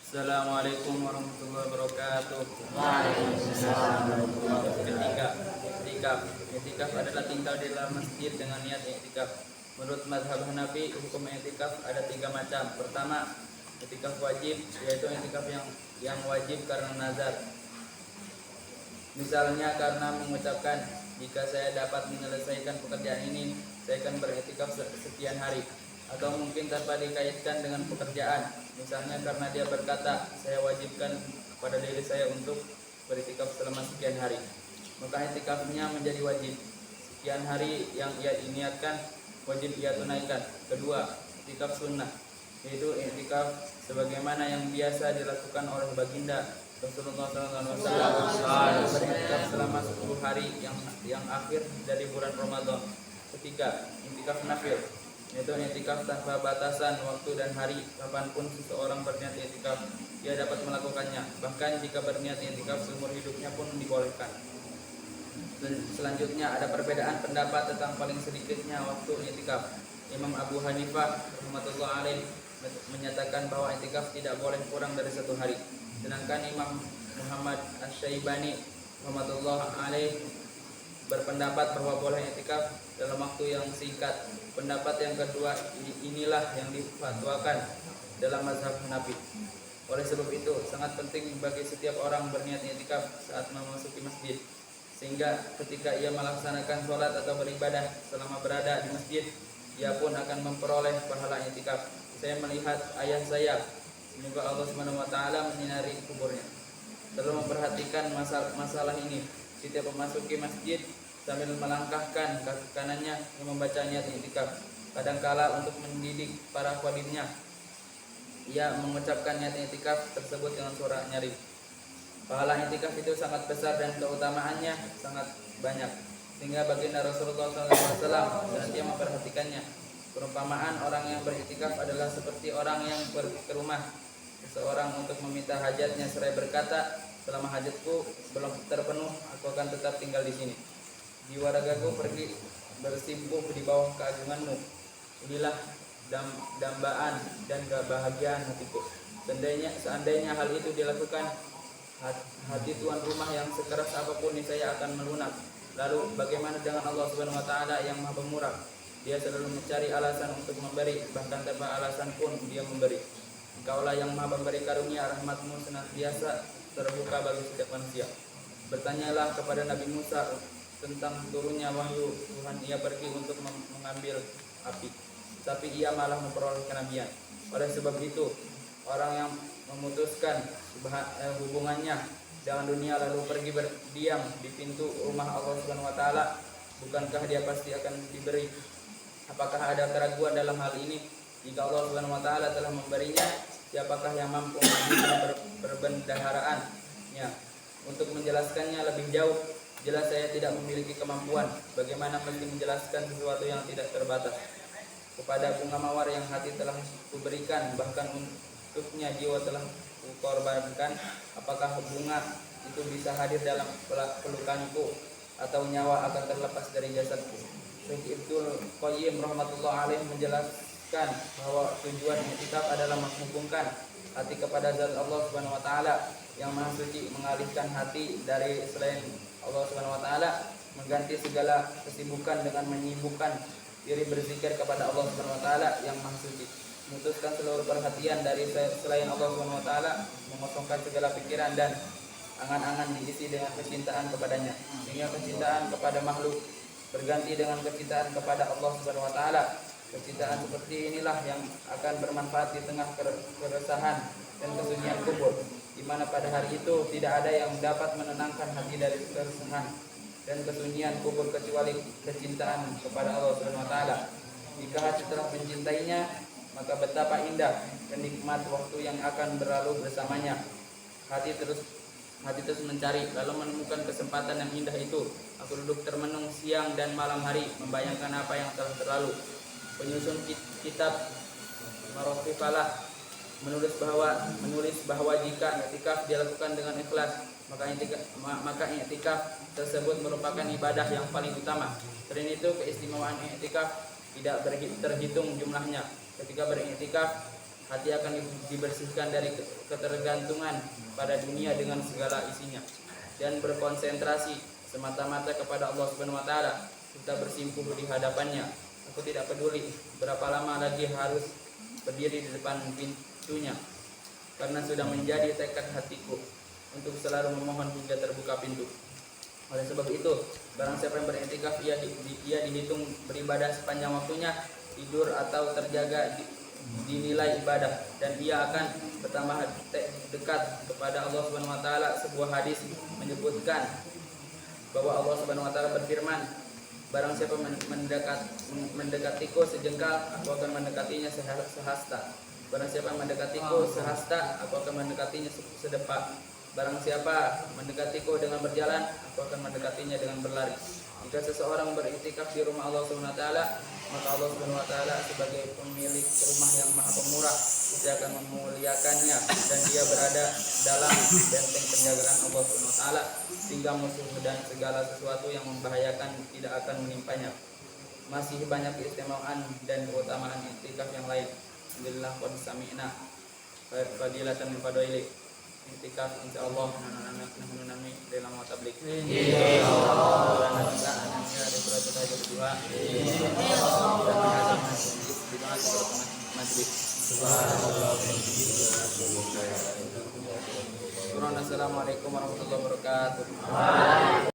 Assalamualaikum warahmatullahi wabarakatuh. Waalaikumsalam warahmatullahi wabarakatuh. I'tikaf adalah tinggal di dalam masjid dengan niat i'tikaf. Menurut mazhab Hanafi, hukum i'tikaf ada 3 macam. Pertama, i'tikaf wajib, yaitu i'tikaf yang wajib karena nazar. Misalnya karena mengucapkan, jika saya dapat menyelesaikan pekerjaan ini, saya akan beriktikaf sekian hari. Atau mungkin tanpa dikaitkan dengan pekerjaan, misalnya karena dia berkata, saya wajibkan kepada diri saya untuk beriktikaf selama sekian hari, maka iktikafnya menjadi wajib. Sekian hari yang ia niatkan wajib ia tunaikan. Kedua, iktikaf sunnah, yaitu iktikaf sebagaimana yang biasa dilakukan oleh baginda Rasulullah SAW, beriktikaf selama 10 hari yang akhir dari bulan Ramadan. Ketiga, iktikaf nafil, yaitu i'tikaf tanpa batasan waktu dan hari. Kapanpun seseorang berniat i'tikaf, dia dapat melakukannya. Bahkan jika berniat i'tikaf seumur hidupnya pun dibolehkan. Dan selanjutnya ada perbedaan pendapat tentang paling sedikitnya waktu i'tikaf. Imam Abu Hanifah rahmatullah alaih menyatakan bahwa i'tikaf tidak boleh kurang dari 1 hari. Sedangkan Imam Muhammad Asy-Syaibani rahmatullah alaih berpendapat bahwa boleh i'tikaf dalam waktu yang singkat. Pendapat yang kedua inilah yang difatwakan dalam mazhab Hanafi. Oleh sebab itu, sangat penting bagi setiap orang berniat i'tikaf saat memasuki masjid, sehingga ketika ia melaksanakan sholat atau beribadah selama berada di masjid, ia pun akan memperoleh pahala i'tikaf. Saya melihat ayah saya, semoga Allah Subhanahu wa taala menyinari kuburnya, selalu memperhatikan masalah ini. Setiap memasuki masjid sambil melangkahkan kaki kanannya yang membaca niat i'tikaf. Kadangkala untuk mendidik para khalifnya, ia mengucapkan niat i'tikaf tersebut dengan suara nyaring. Pahala i'tikaf itu sangat besar dan keutamaannya sangat banyak, sehingga baginda Rasulullah SAW senantiasa memperhatikannya. Perumpamaan orang yang beriktikaf adalah seperti orang yang pergi ke rumah seseorang untuk meminta hajatnya, seraya berkata, selama hajatku belum terpenuh, aku akan tetap tinggal di sini. Jiwa ragaku pergi bersimpuh di bawah keagunganmu. Inilah dambaan dan kebahagiaan hatiku. Seandainya hal itu dilakukan, hati tuan rumah yang sekeras apapun saya akan melunak. Lalu bagaimana dengan Allah Subhanahu wa taala yang Maha Pemurah? Dia selalu mencari alasan untuk memberi, bahkan tanpa alasan pun dia memberi. Engkaulah yang Maha Pemberi karunia, rahmatmu senantiasa terbuka bagi setiap manusia. Bertanyalah kepada Nabi Musa tentang turunnya wahyu Tuhan. Ia pergi untuk mengambil api, tapi ia malah memperoleh kenabian. Oleh sebab itu, orang yang memutuskan hubungannya dengan dunia lalu pergi berdiam di pintu rumah Allah Subhanahu wa taala, bukankah dia pasti akan diberi? Apakah ada keraguan dalam hal ini? Jika Allah Subhanahu wa taala telah memberinya, siapakah yang mampu menghidupkan perbendaharaannya? Untuk menjelaskannya lebih jauh, jelas saya tidak memiliki kemampuan. Bagaimana mesti menjelaskan sesuatu yang tidak terbatas? Kepada bunga mawar yang hati telah kuberikan, bahkan untuknya jiwa telah kukorbankan, apakah bunga itu bisa hadir dalam pelukanku, atau nyawa akan terlepas dari jasadku? Syekh Ibnul Qayyim rahmatullah alaih menjelaskan bahwa tujuan i'tikaf adalah menghubungkan hati kepada zat Allah Subhanahu wa taala yang Maha Suci, mengalihkan hati dari selain Allah Subhanahu wa taala, mengganti segala kesibukan dengan menyibukkan diri berzikir kepada Allah Subhanahu wa taala yang Maha Suci, memutuskan seluruh perhatian dari selain Allah Subhanahu wa taala, mengosongkan segala pikiran dan angan-angan diisi dengan kecintaan kepadanya, sehingga kecintaan kepada makhluk berganti dengan kecintaan kepada Allah Subhanahu wa taala. Kecintaan seperti inilah yang akan bermanfaat di tengah keresahan dan kesunyian kubur, di mana pada hari itu tidak ada yang dapat menenangkan hati dari keresahan dan kesunyian kubur kecuali kecintaan kepada Allah Subhanahu wa taala. Jika hati telah mencintainya, maka betapa indah dan nikmat waktu yang akan berlalu bersamanya. Hati terus mencari, lalu menemukan kesempatan yang indah itu. Aku duduk termenung siang dan malam hari, membayangkan apa yang telah berlalu. Penyusun kitab Marofih Falah menulis bahwa jika i'tikaf dilakukan dengan ikhlas, maka i'tikaf tersebut merupakan ibadah yang paling utama. Selain itu, keistimewaan i'tikaf tidak terhitung jumlahnya. Ketika beriktikaf, Hati akan dibersihkan dari ketergantungan pada dunia dengan segala isinya, dan berkonsentrasi semata-mata kepada Allah Subhanahu wa taala. Kita bersimpuh di hadapannya. Aku tidak peduli berapa lama lagi harus berdiri di depan pintunya, karena sudah menjadi tekad hatiku untuk selalu memohon hingga terbuka pintu. Oleh sebab itu, barang siapa yang beriktikaf, ia dihitung beribadah sepanjang waktunya, tidur atau terjaga dinilai ibadah, dan ia akan bertambah dekat kepada Allah Subhanahu wa taala. Sebuah hadis menyebutkan bahwa Allah Subhanahu wa taala berfirman, barang siapa mendekatiku sejengkal, aku akan mendekatinya sehasta. Barang siapa mendekatiku sehasta, aku akan mendekatinya sedepak. Barang siapa mendekatiku dengan berjalan, aku akan mendekatinya dengan berlari. Jika seseorang beriktikaf di rumah Allah Subhanahu wa taala, maka Allah Subhanahu wa taala sebagai pemilik rumah yang Maha Pemurah, dia akan memuliakannya, dan dia berada dalam benteng penjagaan Allah Subhanahu wa taala, sehingga musuh dan segala sesuatu yang membahayakan tidak akan menimpanya. Masih banyak keistimewaan dan keutamaan iktikaf yang lain. Alhamdulillah qad sami'na fadilatan min fadaili iktikaf insyaallah nahnu nami dalam tabligh. Assalamualaikum warahmatullahi wabarakatuh.